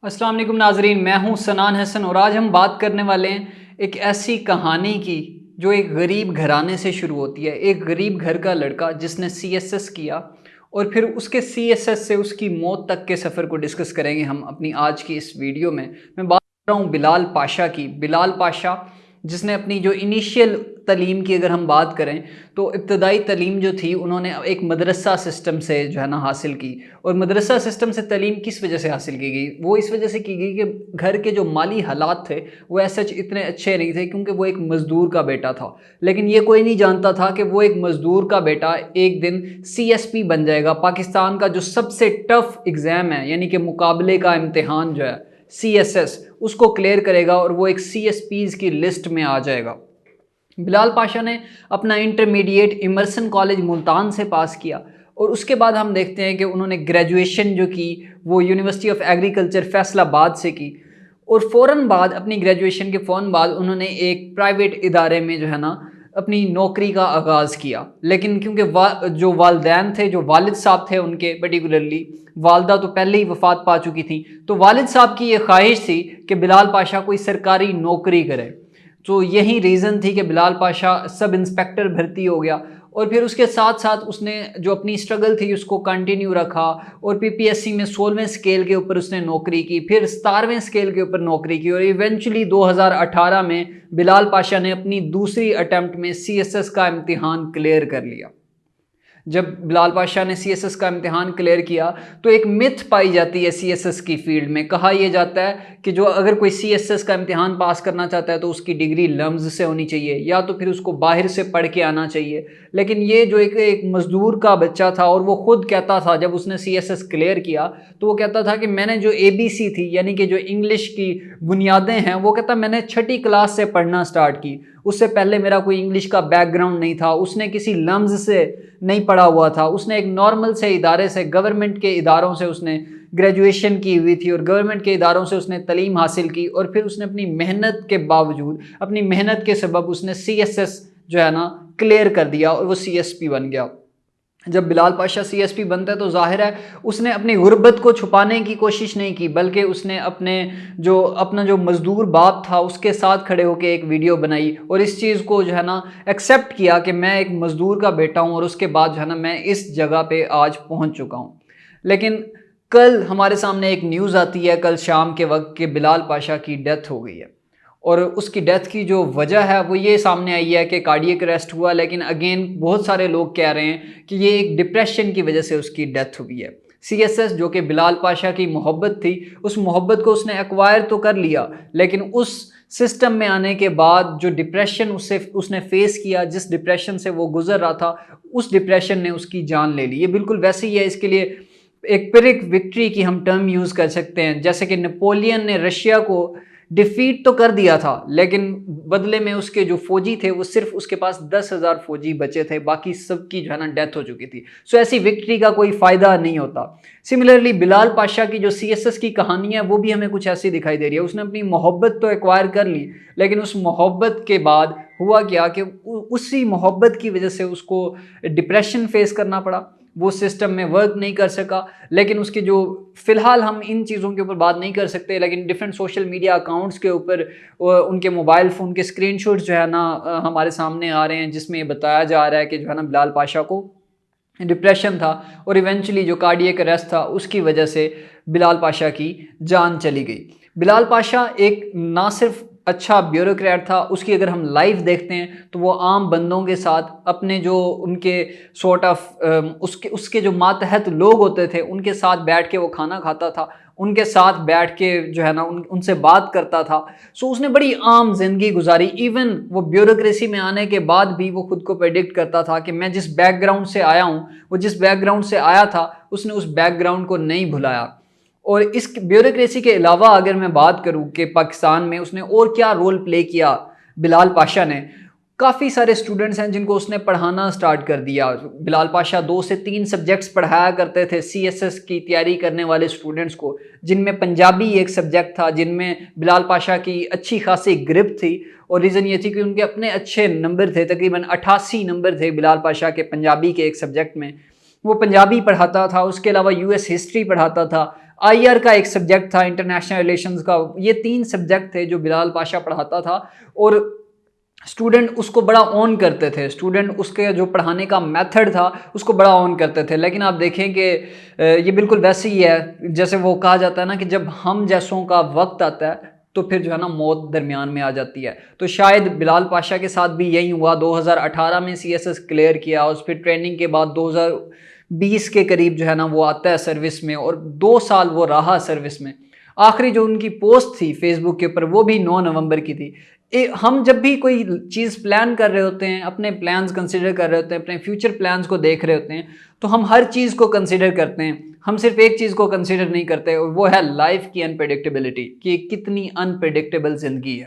अस्सलाम वालेकुम नाजरीन, मैं हूं सनान हसन और आज हम बात करने वाले हैं एक ऐसी कहानी की जो एक गरीब घराने से शुरू होती है। एक गरीब घर का लड़का जिसने सीएसएस किया और फिर उसके सीएसएस से उसकी मौत तक के सफ़र को डिस्कस करेंगे हम अपनी आज की इस वीडियो में। मैं बात कर रहा हूँ बिलाल पाशा की। बिलाल पाशा जिसने अपनी जो इनिशियल तलीम की अगर हम बात करें तो इब्तदाई तलीम जो थी उन्होंने एक मदरसा सिस्टम से जो है ना हासिल की। और मदरसा सिस्टम से तलीम किस वजह से हासिल की गई? वो इस वजह से की गई कि घर के जो माली हालात थे वो ऐसे इतने अच्छे नहीं थे, क्योंकि वो एक मज़दूर का बेटा था। लेकिन ये कोई नहीं जानता था कि वो एक मज़दूर का बेटा एक दिन सीएसपी बन जाएगा। पाकिस्तान का जो सबसे टफ एग्ज़ाम है, यानी कि मुकाबले का इम्तिहान जो है सीएसएस, उसको क्लियर करेगा और वो एक सीएसपीज़ की लिस्ट में आ जाएगा। बिलाल पाशा ने अपना इंटरमीडिएट इमर्सन कॉलेज मुल्तान से पास किया और उसके बाद हम देखते हैं कि उन्होंने ग्रेजुएशन जो की वो यूनिवर्सिटी ऑफ एग्रीकल्चर फैसलाबाद से की। और फ़ौरन बाद अपनी ग्रेजुएशन के फ़ौरन बाद उन्होंने एक प्राइवेट इदारे में जो है ना अपनी नौकरी का आगाज़ किया। लेकिन क्योंकि जो वालदैन थे, जो वालिद साहब थे उनके, पर्टिकुलरली वालदा तो पहले ही वफ़ात पा चुकी थी, तो वालिद साहब की ये ख्वाहिश थी कि बिलाल पाशा कोई सरकारी नौकरी करे। तो यही रीज़न थी कि बिलाल पाशा सब इंस्पेक्टर भर्ती हो गया और फिर उसके साथ साथ उसने जो अपनी स्ट्रगल थी उसको कंटिन्यू रखा और पीपीएससी में 16वें स्केल के ऊपर उसने नौकरी की, फिर 17वें स्केल के ऊपर नौकरी की और इवेंचुअली 2018 में बिलाल पाशा ने अपनी दूसरी अटेम्प्ट में सीएसएस का इम्तिहान क्लियर कर लिया। जब बिलाल पाशा ने सीएसएस का इम्तिहान क्लियर किया तो एक मिथ पाई जाती है सीएसएस की फील्ड में। कहा यह जाता है कि जो अगर कोई सीएसएस का इम्तिहान पास करना चाहता है तो उसकी डिग्री लम्ज़ से होनी चाहिए या तो फिर उसको बाहर से पढ़ के आना चाहिए। लेकिन ये जो एक मज़दूर का बच्चा था और वो खुद कहता था, जब उसने सीएसएस क्लियर किया तो वो कहता था कि मैंने जो एबीसी थी, यानी कि जो इंग्लिश की बुनियादें हैं, वो कहता मैंने 6ठी क्लास से पढ़ना स्टार्ट की। उससे पहले मेरा कोई इंग्लिश का बैकग्राउंड नहीं था। उसने किसी लम्ज़ से नहीं पढ़ा हुआ था। उसने एक नॉर्मल से इदारे से, गवर्नमेंट के इदारों से उसने ग्रेजुएशन की हुई थी और गवर्नमेंट के इदारों से उसने तलीम हासिल की और फिर उसने अपनी मेहनत के बावजूद, अपनी मेहनत के सबब उसने सीएसएस जो है ना क्लियर कर दिया और वो सीएसपी बन गया। जब बिलाल पाशा सीएसपी बनता है तो जाहिर है उसने अपनी गुर्बत को छुपाने की कोशिश नहीं की, बल्कि उसने अपना जो मज़दूर बाप था उसके साथ खड़े होकर एक वीडियो बनाई और इस चीज़ को जो है ना एक्सेप्ट किया कि मैं एक मज़दूर का बेटा हूँ और उसके बाद जो है ना मैं इस जगह पे आज पहुँच चुका हूँ। लेकिन कल हमारे सामने एक न्यूज़ आती है, कल शाम के वक्त, कि बिलाल पाशा की डेथ हो गई है और उसकी डेथ की जो वजह है वो ये सामने आई है कि कार्डियक अरेस्ट हुआ। लेकिन अगेन बहुत सारे लोग कह रहे हैं कि ये एक डिप्रेशन की वजह से उसकी डेथ हुई है। सीएसएस जो कि बिलाल पाशा की मोहब्बत थी, उस मोहब्बत को उसने एक्वायर तो कर लिया, लेकिन उस सिस्टम में आने के बाद जो डिप्रेशन उसने फेस किया, जिस डिप्रेशन से वो गुजर रहा था, उस डिप्रेशन ने उसकी जान ले ली। ये बिल्कुल वैसे ही है, इसके लिए एक पिरिक विक्ट्री की हम टर्म यूज़ कर सकते हैं। जैसे कि नेपोलियन ने रशिया को डिफीट तो कर दिया था, लेकिन बदले में उसके जो फौजी थे वो सिर्फ उसके पास 10,000 फौजी बचे थे, बाकी सबकी जो है ना डेथ हो चुकी थी। सो ऐसी विक्ट्री का कोई फ़ायदा नहीं होता। सिमिलरली बिलाल पाशा की जो सीएसएस की कहानी है वो भी हमें कुछ ऐसी दिखाई दे रही है। उसने अपनी मोहब्बत तो एक्वायर कर ली, लेकिन उस मोहब्बत के बाद हुआ क्या कि उसी मोहब्बत की वजह से उसको डिप्रेशन फेस करना पड़ा, वो सिस्टम में वर्क नहीं कर सका। लेकिन उसके जो फ़िलहाल हम इन चीज़ों के ऊपर बात नहीं कर सकते, लेकिन डिफरेंट सोशल मीडिया अकाउंट्स के ऊपर उनके मोबाइल फ़ोन के स्क्रीनशॉट्स जो है ना हमारे सामने आ रहे हैं, जिसमें ये बताया जा रहा है कि जो है ना बिलाल पाशा को डिप्रेशन था और इवेंचुअली जो कार्डियक अरेस्ट था उसकी वजह से बिलाल पाशा की जान चली गई। बिलाल पाशा एक ना सिर्फ अच्छा ब्यूरोक्रेट था, उसकी अगर हम लाइफ देखते हैं तो वो आम बंदों के साथ अपने जो उनके सॉर्ट ऑफ उसके जो मातहत लोग होते थे उनके साथ बैठ के वो खाना खाता था, उनके साथ बैठ के जो है ना उनसे बात करता था। सो उसने बड़ी आम जिंदगी गुजारी। इवन वो ब्यूरोक्रेसी में आने के बाद भी वो खुद को प्रेडिक्ट करता था कि मैं जिस बैकग्राउंड से आया हूँ, वो जिस बैकग्राउंड से आया था उसने उस बैकग्राउंड को नहीं भुलाया। और इस ब्यूरोक्रेसी के अलावा अगर मैं बात करूं कि पाकिस्तान में उसने और क्या रोल प्ले किया बिलाल पाशा ने, काफ़ी सारे स्टूडेंट्स हैं जिनको उसने पढ़ाना स्टार्ट कर दिया। बिलाल पाशा 2 से 3 सब्जेक्ट्स पढ़ाया करते थे सीएसएस की तैयारी करने वाले स्टूडेंट्स को, जिनमें पंजाबी एक सब्जेक्ट था, जिनमें बिलाल पाशा की अच्छी खासी ग्रिप थी। और रीज़न ये थी कि उनके अपने अच्छे नंबर थे, तकरीबन 88 नंबर थे बिलाल पाशा के पंजाबी के एक सब्जेक्ट में। वो पंजाबी पढ़ाता था, उसके अलावा यूएस हिस्ट्री पढ़ाता था, IR का एक सब्जेक्ट था, इंटरनेशनल रिलेशंस का। ये 3 सब्जेक्ट थे जो बिलाल पाशा पढ़ाता था और स्टूडेंट उसको बड़ा ऑन करते थे। स्टूडेंट उसके जो पढ़ाने का मेथड था उसको बड़ा ऑन करते थे। लेकिन आप देखें कि ये बिल्कुल वैसे ही है जैसे वो कहा जाता है ना कि जब हम जैसों का वक्त आता है तो फिर जो है ना मौत दरमियान में आ जाती है। तो शायद बिलाल पाशा के साथ भी यही हुआ। 2018 में CSS क्लियर किया और फिर ट्रेनिंग के बाद 2020 के करीब जो है ना वो आता है सर्विस में और 2 साल वो रहा सर्विस में। आखिरी जो उनकी पोस्ट थी फेसबुक के ऊपर वो भी 9 नवंबर की थी। हम जब भी कोई चीज़ प्लान कर रहे होते हैं, अपने प्लान्स कंसिडर कर रहे होते हैं, अपने फ्यूचर प्लान्स को देख रहे होते हैं, तो हम हर चीज़ को कंसिडर करते हैं। हम सिर्फ एक चीज़ को कंसिडर नहीं करते और वो है लाइफ की अनप्रेडिक्टेबिलिटी, कि कितनी अनप्रेडिक्टेबल ज़िंदगी है।